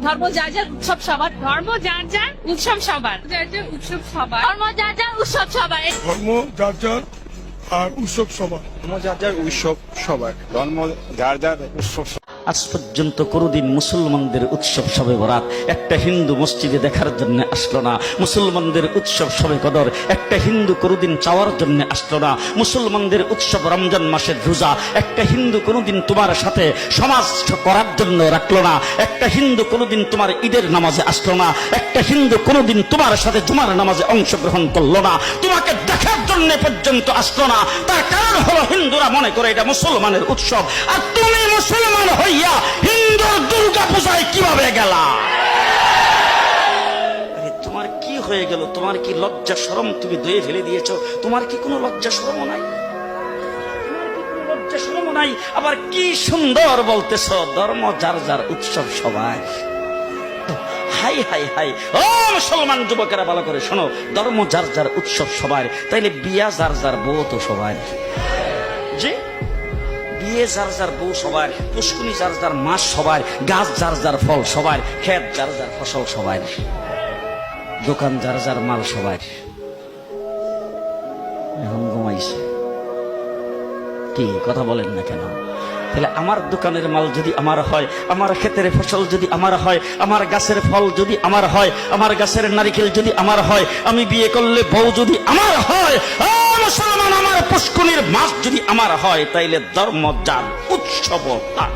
ধর্ম যার যার উৎসব সবার, ধর্ম যার যার উৎসব সবার, যার যার উৎসব সবার, ধর্ম যার যার উৎসব সবার, ধর্ম যার যার আর উৎসব সবার। ধর্ম যার যার উৎসব সবার, ধর্ম যার যার উৎসব। আজ পর্যন্ত কোনোদিন মুসলমানদের উৎসব শবে বরাত একটা হিন্দু মসজিদে দেখার জন্য আসলো না। মুসলমানদের উৎসব শবে কদর একটা হিন্দু কোনোদিন চাওয়ার জন্য আসলো না। মুসলমানদের উৎসব রমজান মাসের রোজা একটা হিন্দু কোনোদিন তোমার সাথে সমাজ করার জন্য রাখলো না। একটা হিন্দু কোনোদিন তোমার ঈদের নামাজে আসলো না। একটা হিন্দু কোনোদিন তোমার সাথে জুমার নামাজে অংশগ্রহণ করলো না। তোমাকে দেখার জন্য পর্যন্ত আসলো না। তার কারণ হলো হিন্দুরা মনে করে এটা মুসলমানের উৎসব, আর তুমি মুসলমান হইয়া হিন্দুর দুর্গা পূজায় কিভাবে গেলা? আরে তোমার কি হয়ে গেল? তোমার কি লজ্জা শরম তুমি ধুয়ে ফেলে দিয়েছো? তোমার কি কোনো লজ্জা শরম নাই? তোমার কি কোনো লজ্জা শরম নাই? আবার কি সুন্দর বলতেছ, ধর্ম যার যার উৎসব সবাই। হাই হাই হাই, ও মুসলমান যুবকেরা ভালো করে শোনো, ধর্ম যার যার উৎসব সবাই, তাইলে বিয়া যার যার বউ তো সবাই। যে বিয়ে যার যার বউ সবার, পুষ্কুনি যার যার মাস সবার, গাছ যার যার ফল সবার, ক্ষেত যার যার ফসল সবার, দোকান যার যার মাল সবার। এখন ঘুমাইছে কি কথা বলেন না কেন? তাহলে আমার দোকানের মাল যদি আমার হয়, আমার ক্ষেতের ফসল যদি আমার হয়, আমার গাছের ফল যদি আমার হয়, আমার গাছের নারিকেল যদি আমার হয়, আমি বিয়ে করলে বউ যদি আমার হয়, মুসলমান আমার পুষ্কুনির মাছ যদি আমার হয়, তাইলে ধর্ম যার উৎসব তার।